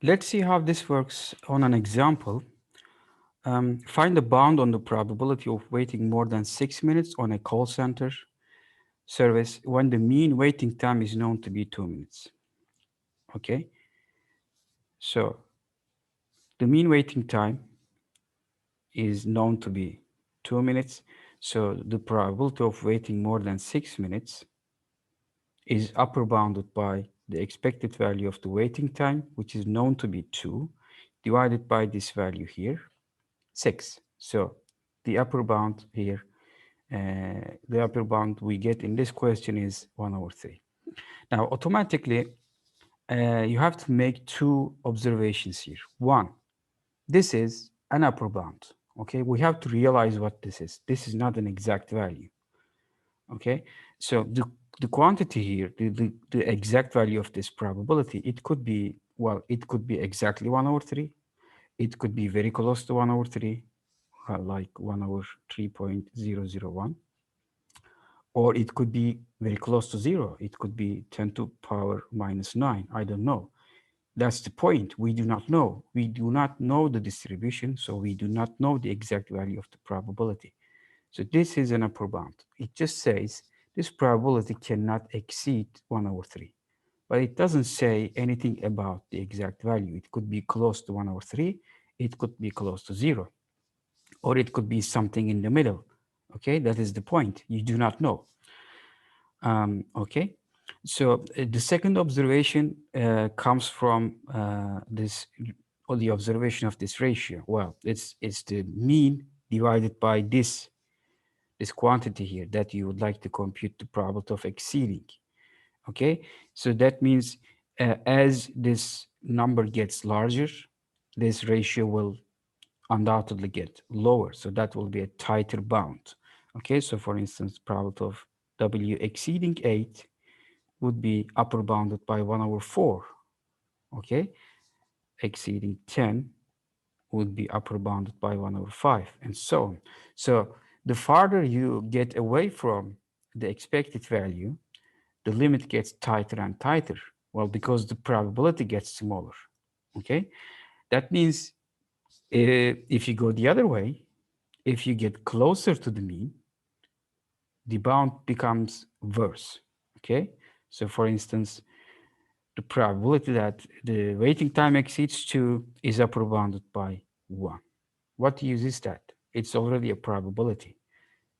Let's see how this works on an example. Find the bound on the probability of waiting more than 6 minutes on a call center service when the mean waiting time is known to be 2 minutes. Okay, so the mean waiting time is known to be 2 minutes. So the probability of waiting more than 6 minutes is upper bounded by the expected value of the waiting time, which is known to be 2, divided by this value here, 6. So the upper bound here, the upper bound we get in this question is 1 over 3. Now, automatically, you have to make two observations here. One, this is an upper bound. Okay, we have to realize what this is. This is not an exact value. Okay, so the quantity here, the exact value of this probability, it could be, well, it could be exactly 1 over 3. It could be very close to 1 over 3, like 1 over 3.001. Or it could be very close to 0. It could be 10 to power minus 9. I don't know. That's the point. We do not know. We do not know the distribution, so we do not know the exact value of the probability. So this is an upper bound. It just says this probability cannot exceed 1 over 3. But it doesn't say anything about the exact value. It could be close to 1 over 3. It could be close to 0. Or it could be something in the middle. Okay, that is the point. You do not know. Okay, so the second observation comes from this, or the observation of this ratio. Well, it's the mean divided by this quantity here that you would like to compute the probability of exceeding. Okay, so that means as this number gets larger, this ratio will undoubtedly get lower. So that will be a tighter bound. Okay, so for instance, probability of W exceeding 8 would be upper bounded by 1 over 4. Okay, exceeding 10 would be upper bounded by 1 over 5, and so on. So the farther you get away from the expected value, the limit gets tighter and tighter. Well, because the probability gets smaller. Okay, that means if you go the other way, if you get closer to the mean, the bound becomes worse. Okay, so for instance, the probability that the waiting time exceeds 2 is upper bounded by 1. What use is that? It's already a probability.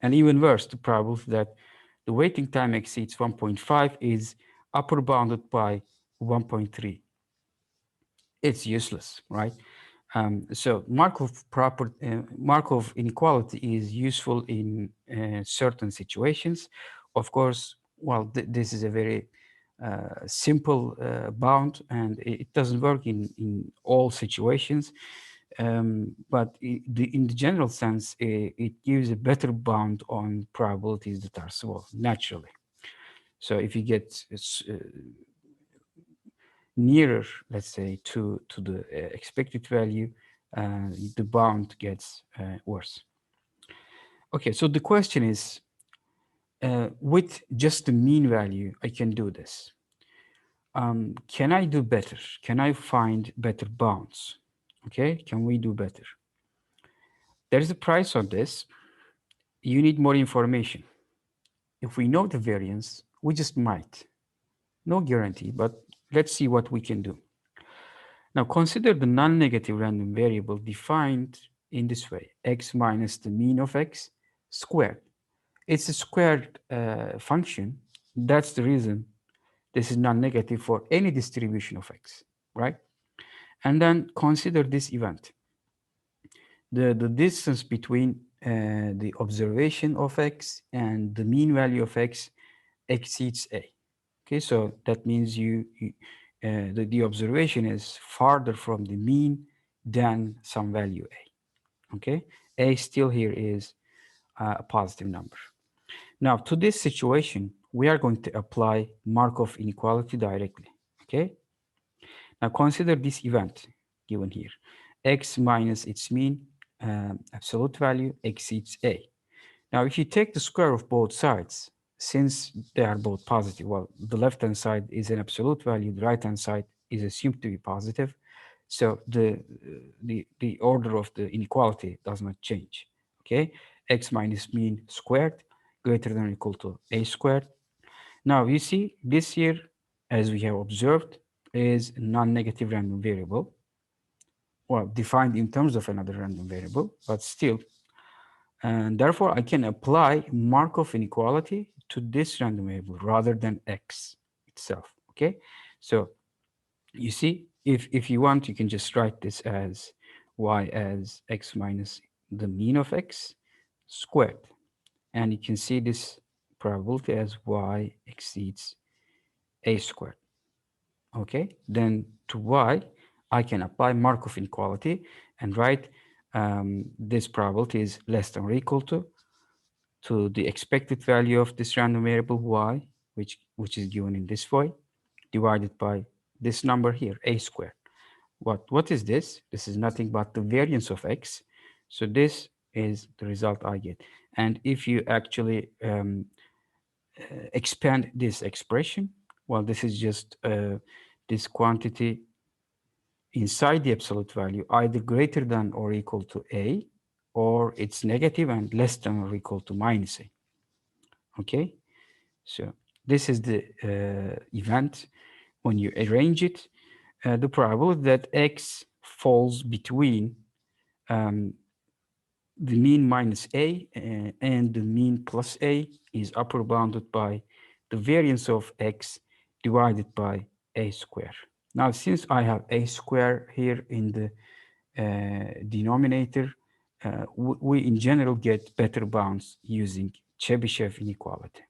And even worse, the probability that the waiting time exceeds 1.5 is upper bounded by 1.3. It's useless, right? So Markov inequality is useful in certain situations. Of course, well, this is a very simple bound, and it doesn't work in all situations. But in the general sense, it gives a better bound on probabilities that are small naturally. So if you get nearer, let's say, to the expected value, the bound gets worse. Okay, so the question is, with just the mean value, I can do this. Can I do better? Can I find better bounds? Okay, can we do better? There's a price on this. You need more information. If we know the variance, we just might. No guarantee, but let's see what we can do. Now consider the non-negative random variable defined in this way: x minus the mean of x squared. It's a squared function. That's the reason this is non-negative for any distribution of x, right? And then consider this event. The distance between the observation of x and the mean value of x exceeds a. Okay, so that means the observation is farther from the mean than some value a. Okay, a still here is a positive number. Now to this situation, we are going to apply Markov inequality directly. Okay, now consider this event given here: x minus its mean absolute value exceeds a. Now if you take the square of both sides, since they are both positive, well, the left hand side is an absolute value, the right hand side is assumed to be positive. So the order of the inequality does not change. Okay, x minus mean squared greater than or equal to a squared. Now you see this here, as we have observed, is a non-negative random variable. Well, defined in terms of another random variable, but still. And therefore, I can apply Markov inequality to this random variable rather than x itself. Okay, so you see, if you want, you can just write this as y as x minus the mean of x squared. And you can see this probability as y exceeds a squared. Okay, then to y, I can apply Markov inequality and write this probability is less than or equal to the expected value of this random variable y, which is given in this way, divided by this number here, a squared. What is this? This is nothing but the variance of x. So this is the result I get. And if you actually expand this expression, well, this is just this quantity inside the absolute value, either greater than or equal to a, or it's negative and less than or equal to minus a. Okay, so this is the event when you arrange it. The probability that x falls between the mean minus a and the mean plus a is upper bounded by the variance of x divided by a square. Now, since I have a square here in the denominator, we in general get better bounds using Chebyshev inequality.